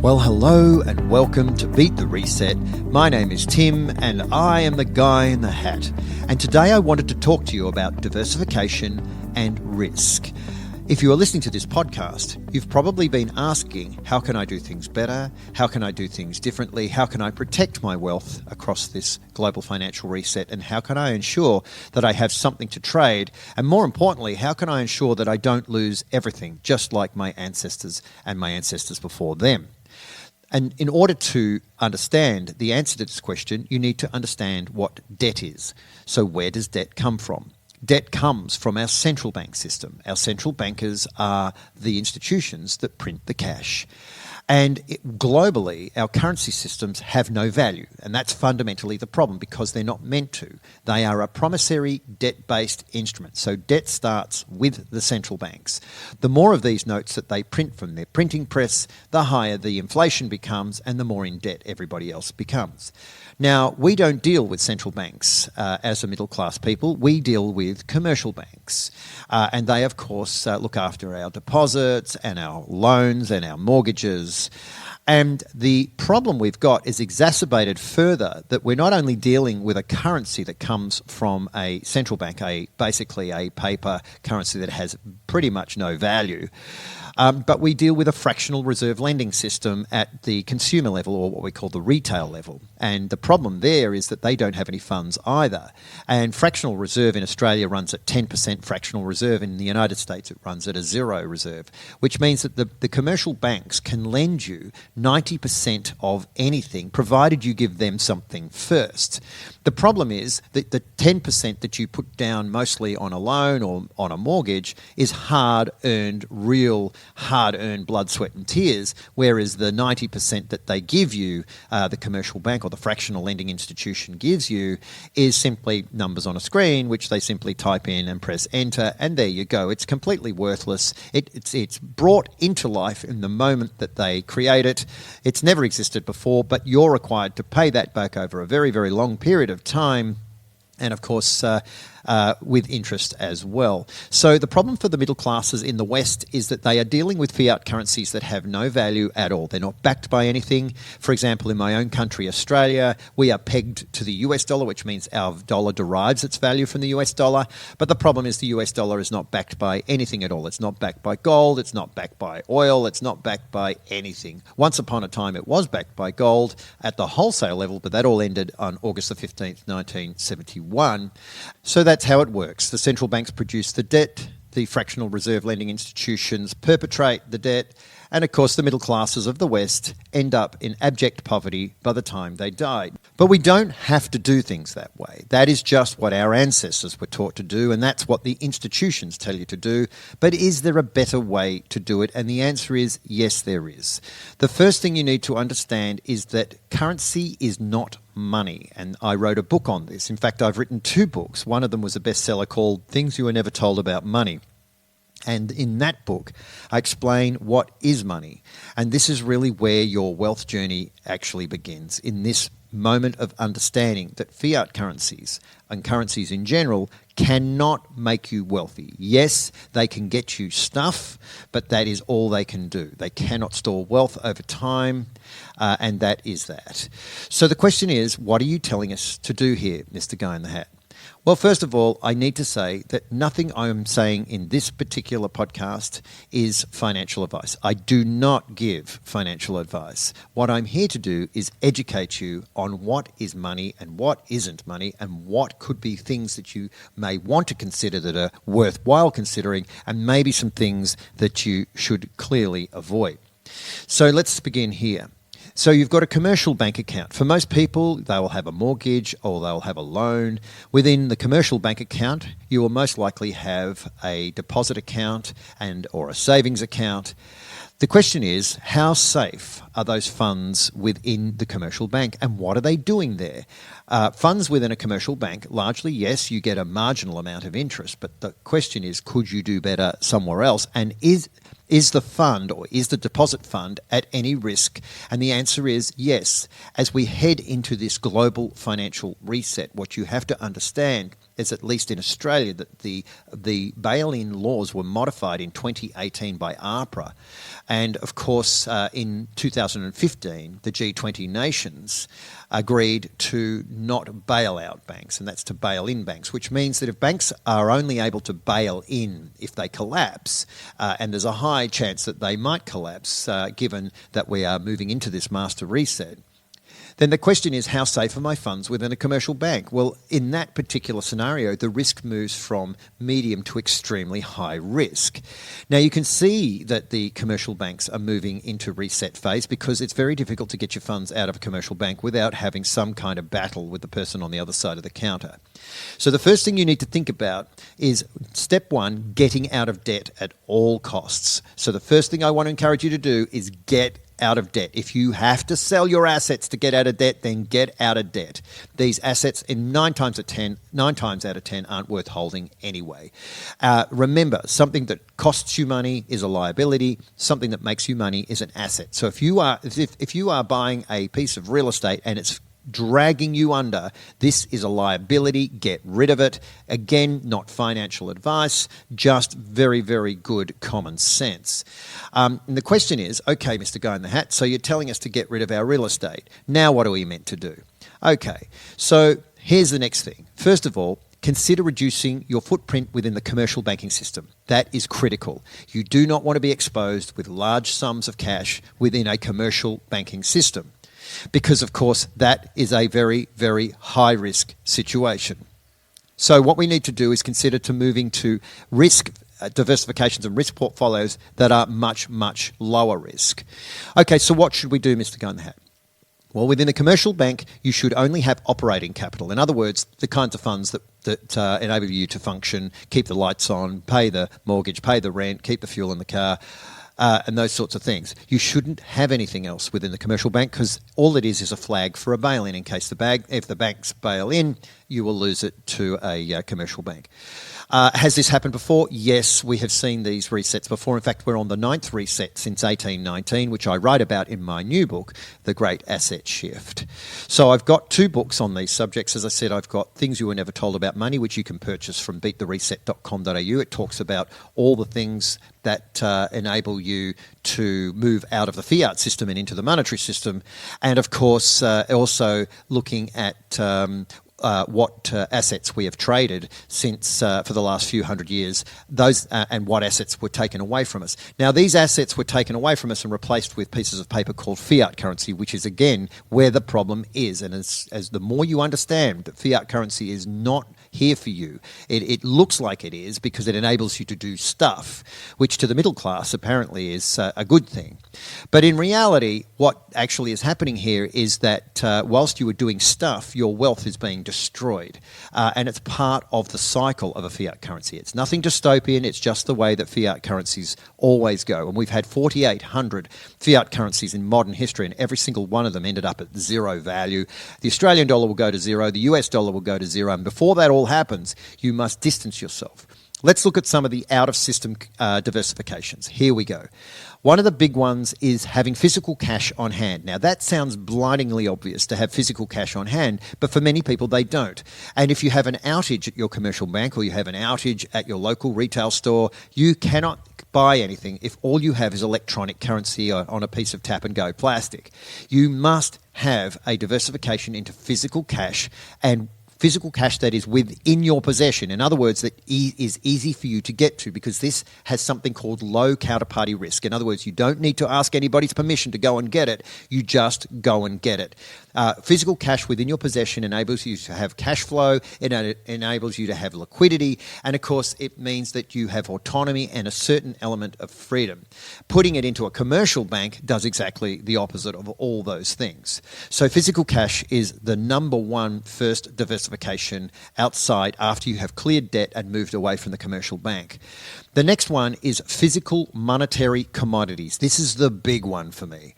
Well, hello and welcome to Beat the Reset. My name is Tim and I am the guy in the hat. And today I wanted to talk to you about diversification and risk. If you are listening to this podcast, you've probably been asking, how can I do things better? How can I do things differently? How can I protect my wealth across this global financial reset? And how can I ensure that I have something to trade? And more importantly, how can I ensure that I don't lose everything, just like my ancestors and my ancestors before them? And in order to understand the answer to this question, you need to understand what debt is. So where does debt come from? Debt comes from our central bank system. Our central bankers are the institutions that print the cash. And globally, our currency systems have no value. And that's fundamentally the problem because they're not meant to. They are a promissory debt-based instrument. So debt starts with the central banks. The more of these notes that they print from their printing press, the higher the inflation becomes and the more in debt everybody else becomes. Now, we don't deal with central banks as a middle-class people. We deal with commercial banks. And they, of course, look after our deposits and our loans and our mortgages. And the problem we've got is exacerbated further that we're not only dealing with a currency that comes from a central bank, basically a paper currency that has pretty much no value, but we deal with a fractional reserve lending system at the consumer level, or what we call the retail level. And the problem there is that they don't have any funds either. And fractional reserve in Australia runs at 10%, fractional reserve in the United States it runs at a zero reserve, which means that the commercial banks can lend you 90% of anything, provided you give them something first. The problem is that the 10% that you put down mostly on a loan or on a mortgage is hard-earned, real hard-earned blood, sweat and tears, whereas the 90% that they give you, the commercial bank or the fractional lending institution gives you, is simply numbers on a screen, which they simply type in and press enter, and there you go. It's completely worthless. It's brought into life in the moment that they create it. It's never existed before, but you're required to pay that back over a very, very long period of time, and of course with interest as well. So the problem for the middle classes in the West is that they are dealing with fiat currencies that have no value at all. They're not backed by anything. For example, in my own country, Australia, we are pegged to the US dollar, which means our dollar derives its value from the US dollar. But the problem is the US dollar is not backed by anything at all. It's not backed by gold. It's not backed by oil. It's not backed by anything. Once upon a time, it was backed by gold at the wholesale level, but that all ended on August the 15th, 1971. So that's how it works. The central banks produce the debt, the fractional reserve lending institutions perpetrate the debt, and of course the middle classes of the West end up in abject poverty by the time they died. But we don't have to do things that way. That is just what our ancestors were taught to do, and that's what the institutions tell you to do. But is there a better way to do it? And the answer is yes, there is. The first thing you need to understand is that currency is not money, and I wrote a book on this. In fact, I've written two books. One of them was a bestseller called Things You Were Never Told About Money. And in that book, I explain what is money. And this is really where your wealth journey actually begins, in this moment of understanding that fiat currencies and currencies in general cannot make you wealthy. Yes, they can get you stuff, but that is all they can do. They cannot store wealth over time, and that is that. So the question is, what are you telling us to do here, Mr. Guy in the Hat? Well, first of all, I need to say that nothing I'm saying in this particular podcast is financial advice. I do not give financial advice. What I'm here to do is educate you on what is money and what isn't money, and what could be things that you may want to consider that are worthwhile considering, and maybe some things that you should clearly avoid. So let's begin here. So you've got a commercial bank account. For most people, they will have a mortgage or they'll have a loan. Within the commercial bank account, you will most likely have a deposit account or a savings account. The question is, how safe are those funds within the commercial bank, and what are they doing there? Funds within a commercial bank, largely, yes, you get a marginal amount of interest, but the question is, could you do better somewhere else? And is the fund, or is the deposit fund, at any risk? And the answer is yes. As we head into this global financial reset, what you have to understand is, at least in Australia, that the bail-in laws were modified in 2018 by APRA. And of course, in 2015, the G20 nations agreed to not bail out banks, and that's to bail in banks, which means that if banks are only able to bail in if they collapse, and there's a high chance that they might collapse given that we are moving into this master reset, then the question is, how safe are my funds within a commercial bank? Well, in that particular scenario, the risk moves from medium to extremely high risk. Now, you can see that the commercial banks are moving into reset phase because it's very difficult to get your funds out of a commercial bank without having some kind of battle with the person on the other side of the counter. So the first thing you need to think about is, step one, getting out of debt at all costs. So the first thing I want to encourage you to do is get out of debt. If you have to sell your assets to get out of debt, then get out of debt. These assets, in 9 times out of 10, aren't worth holding anyway. Remember, something that costs you money is a liability. Something that makes you money is an asset. So if you are buying a piece of real estate and it's dragging you under, this is a liability. Get rid of it. Again, not financial advice, just very, very good common sense. And the question is, okay, Mr. Guy in the Hat, so you're telling us to get rid of our real estate. Now what are we meant to do? Okay, so here's the next thing. First of all, consider reducing your footprint within the commercial banking system. That is critical. You do not want to be exposed with large sums of cash within a commercial banking system, because, of course, that is a very, very high-risk situation. So what we need to do is consider to moving to risk diversifications and risk portfolios that are much, much lower risk. Okay, so what should we do, Mr. Guy in the Hat? Well, within a commercial bank, you should only have operating capital. In other words, the kinds of funds that enable you to function, keep the lights on, pay the mortgage, pay the rent, keep the fuel in the car, and those sorts of things. You shouldn't have anything else within the commercial bank, because all it is a flag for a bail-in. In case if the banks bail in, you will lose it to a commercial bank. Has this happened before? Yes, we have seen these resets before. In fact, we're on the 9th reset since 1819, which I write about in my new book, The Great Asset Shift. So I've got 2 books on these subjects. As I said, I've got Things You Were Never Told About Money, which you can purchase from beatthereset.com.au. It talks about all the things that enable you to move out of the fiat system and into the monetary system. And of course, also looking at what assets we have traded since for the last few hundred years, those and what assets were taken away from us. Now, these assets were taken away from us and replaced with pieces of paper called fiat currency, which is, again, where the problem is. And as the more you understand that fiat currency is not here for you, it looks like it is because it enables you to do stuff, which to the middle class apparently is a good thing. But in reality, what actually is happening here is that whilst you are doing stuff, your wealth is being destroyed. And it's part of the cycle of a fiat currency. It's nothing dystopian. It's just the way that fiat currencies always go. And we've had 4,800 fiat currencies in modern history, and every single one of them ended up at zero value. The Australian dollar will go to zero. The US dollar will go to zero. And before that all happens, you must distance yourself. Let's look at some of the out-of-system diversifications. Here we go. One of the big ones is having physical cash on hand. Now, that sounds blindingly obvious to have physical cash on hand, but for many people, they don't. And if you have an outage at your commercial bank or you have an outage at your local retail store, you cannot buy anything if all you have is electronic currency on a piece of tap-and-go plastic. You must have a diversification into physical cash, and physical cash that is within your possession. In other words, that is easy for you to get to, because this has something called low counterparty risk. In other words, you don't need to ask anybody's permission to go and get it. You just go and get it. Physical cash within your possession enables you to have cash flow. It enables you to have liquidity. And of course, it means that you have autonomy and a certain element of freedom. Putting it into a commercial bank does exactly the opposite of all those things. So physical cash is the number one first diversification outside after you have cleared debt and moved away from the commercial bank. The next one is physical monetary commodities. This is the big one for me.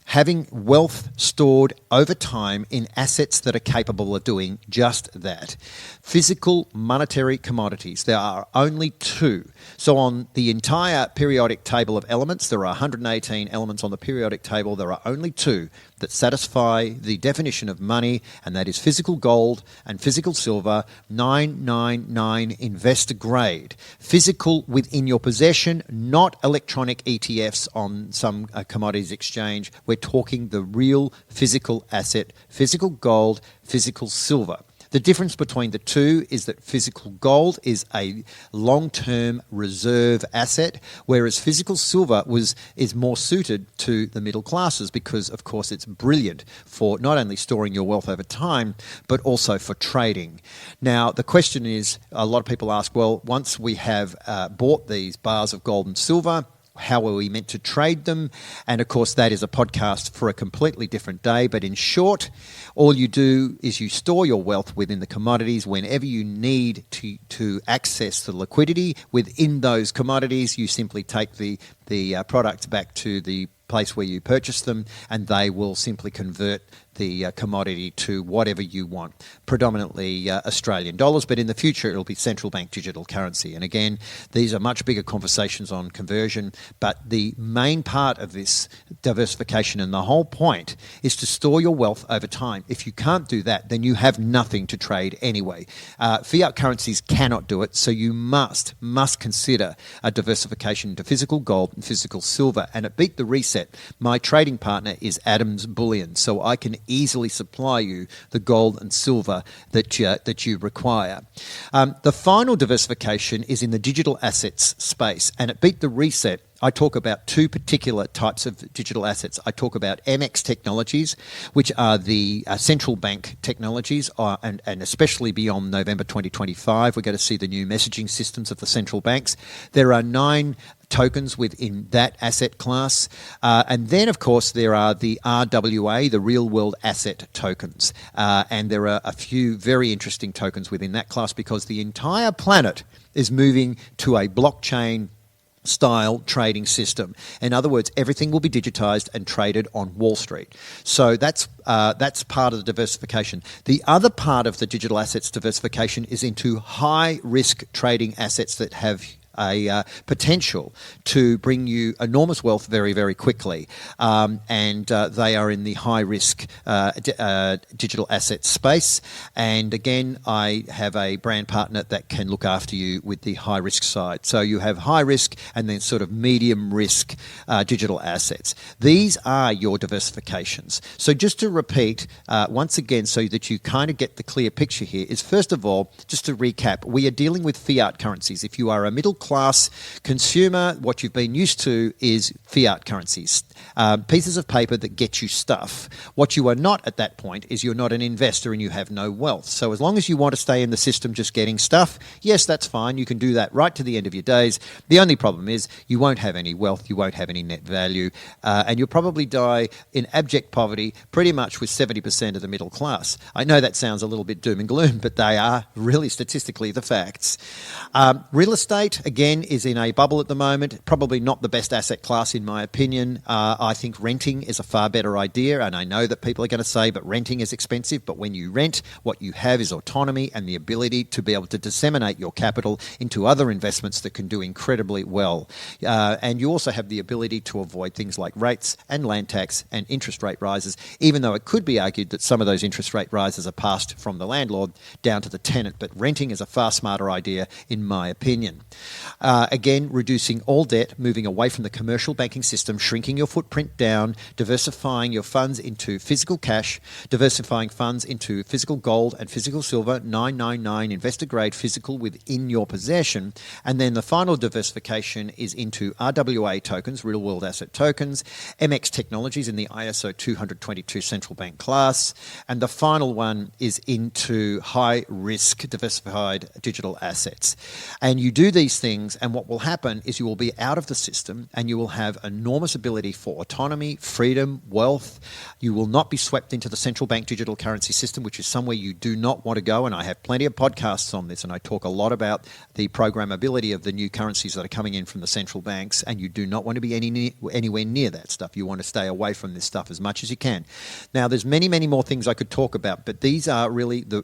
having wealth stored over time in assets that are capable of doing just that. Physical monetary commodities, there are only two. So on the entire periodic table of elements, there are 118 elements on the periodic table. There are only two that satisfy the definition of money, and that is physical gold and physical silver, 999 investor grade. Physical within your possession, not electronic ETFs on some commodities exchange. We're talking the real physical asset, physical gold, physical silver. The difference between the two is that physical gold is a long-term reserve asset, whereas physical silver is more suited to the middle classes because, of course, it's brilliant for not only storing your wealth over time, but also for trading. Now, the question is, a lot of people ask, well, once we have bought these bars of gold and silver, how are we meant to trade them? And of course, that is a podcast for a completely different day. But in short, all you do is you store your wealth within the commodities. Whenever you need to access the liquidity within those commodities, you simply take the products back to the place where you purchase them, and they will simply convert the commodity to whatever you want, predominantly Australian dollars, but in the future it'll be central bank digital currency. And again, these are much bigger conversations on conversion, but the main part of this diversification and the whole point is to store your wealth over time. If you can't do that, then you have nothing to trade anyway. Fiat currencies cannot do it, so you must consider a diversification into physical gold and physical silver. And at Beat the Reset, my trading partner is Adams Bullion, so I can easily supply you the gold and silver that you require. The final diversification is in the digital assets space, and at Beat the Reset, I talk about two particular types of digital assets. I talk about MX technologies, which are the central bank technologies, and especially beyond November 2025, we're going to see the new messaging systems of the central banks. There are 9 tokens within that asset class. And then, of course, there are the RWA, the real world asset tokens. And there are a few very interesting tokens within that class because the entire planet is moving to a blockchain style trading system. In other words, everything will be digitized and traded on Wall Street. So that's part of the diversification. The other part of the digital assets diversification is into high risk trading assets that have a potential to bring you enormous wealth very, very quickly. And they are in the high-risk digital asset space. And again, I have a brand partner that can look after you with the high-risk side. So you have high-risk and then sort of medium-risk digital assets. These are your diversifications. So just to repeat once again so that you kind of get the clear picture here is, first of all, just to recap, we are dealing with fiat currencies. If you are a middle class consumer, what you've been used to is fiat currencies, pieces of paper that get you stuff. What you are not at that point is you're not an investor and you have no wealth. So as long as you want to stay in the system just getting stuff, yes, that's fine. You can do that right to the end of your days. The only problem is you won't have any wealth, you won't have any net value, and you'll probably die in abject poverty pretty much with 70% of the middle class. I know that sounds a little bit doom and gloom, but they are really statistically the facts. Real estate, again, is in a bubble at the moment. Probably not the best asset class in my opinion. I think renting is a far better idea, and I know that people are going to say, but renting is expensive. But when you rent, what you have is autonomy and the ability to be able to disseminate your capital into other investments that can do incredibly well. And you also have the ability to avoid things like rates and land tax and interest rate rises, even though it could be argued that some of those interest rate rises are passed from the landlord down to the tenant. But renting is a far smarter idea in my opinion. Again, reducing all debt, moving away from the commercial banking system, shrinking your footprint down, diversifying your funds into physical cash, diversifying funds into physical gold and physical silver, 999 investor grade physical within your possession. And then the final diversification is into RWA tokens, real world asset tokens, MX technologies in the ISO 222 central bank class. And the final one is into high risk diversified digital assets. And you do these things things, and what will happen is you will be out of the system and you will have enormous ability for autonomy, freedom, wealth. You will not be swept into the central bank digital currency system, which is somewhere you do not want to go. And I have plenty of podcasts on this, and I talk a lot about the programmability of the new currencies that are coming in from the central banks, and you do not want to be anywhere near that stuff. You want to stay away from this stuff as much as you can. Now, there's many, many more things I could talk about, but these are really the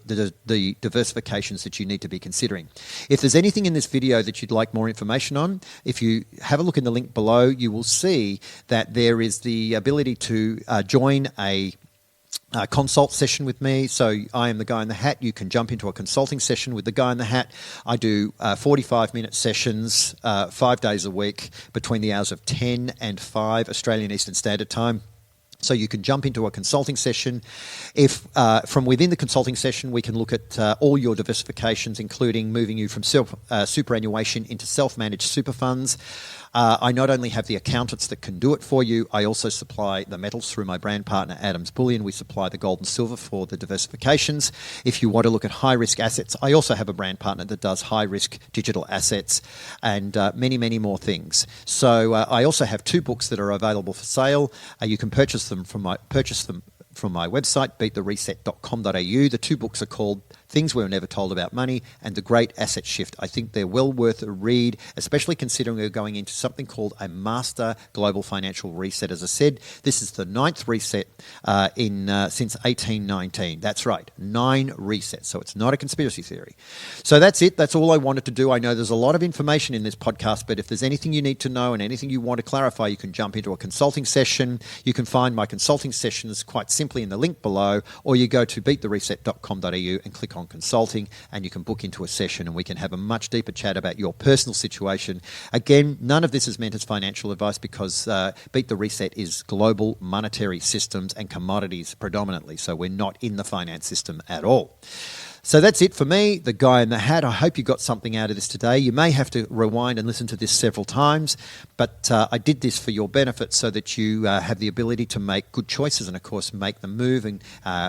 diversifications that you need to be considering. If there's anything in this video that you'd like more information on, if you have a look in the link below, you will see that there is the ability to join a consult session with me. So I am the guy in the hat. You can jump into a consulting session with the guy in the hat. I do 45-minute sessions 5 days a week between the hours of 10 and 5 Australian Eastern Standard Time. So you can jump into a consulting session. If from within the consulting session, we can look at all your diversifications, including moving you from superannuation into self-managed super funds. I not only have the accountants that can do it for you, I also supply the metals through my brand partner, Adams Bullion. We supply the gold and silver for the diversifications. If you want to look at high-risk assets, I also have a brand partner that does high-risk digital assets and many, many more things. So I also have 2 books that are available for sale. You can purchase them from my website, beatthereset.com.au. The 2 books are called Things We Were Never Told About Money and The Great Asset Shift. I think they're well worth a read, especially considering we're going into something called a master global financial reset. As I said, this is the 9th reset since 1819. That's right, 9 resets. So it's not a conspiracy theory. So that's it. That's all I wanted to do. I know there's a lot of information in this podcast, but if there's anything you need to know and anything you want to clarify, you can jump into a consulting session. You can find my consulting sessions quite simply in the link below, or you go to beatthereset.com.au and click on consulting, and you can book into a session and we can have a much deeper chat about your personal situation. Again, none of this is meant as financial advice because Beat the Reset is global monetary systems and commodities predominantly, so we're not in the finance system at all. So that's it for me, the guy in the hat. I hope you got something out of this today. You may have to rewind and listen to this several times, but I did this for your benefit so that you have the ability to make good choices and, of course, make them move and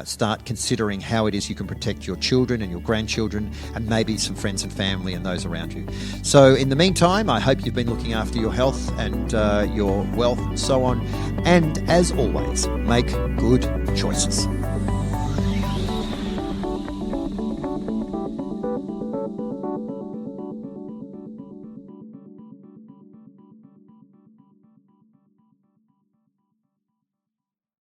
start considering how it is you can protect your children and your grandchildren and maybe some friends and family and those around you. So in the meantime, I hope you've been looking after your health and your wealth and so on. And as always, make good choices.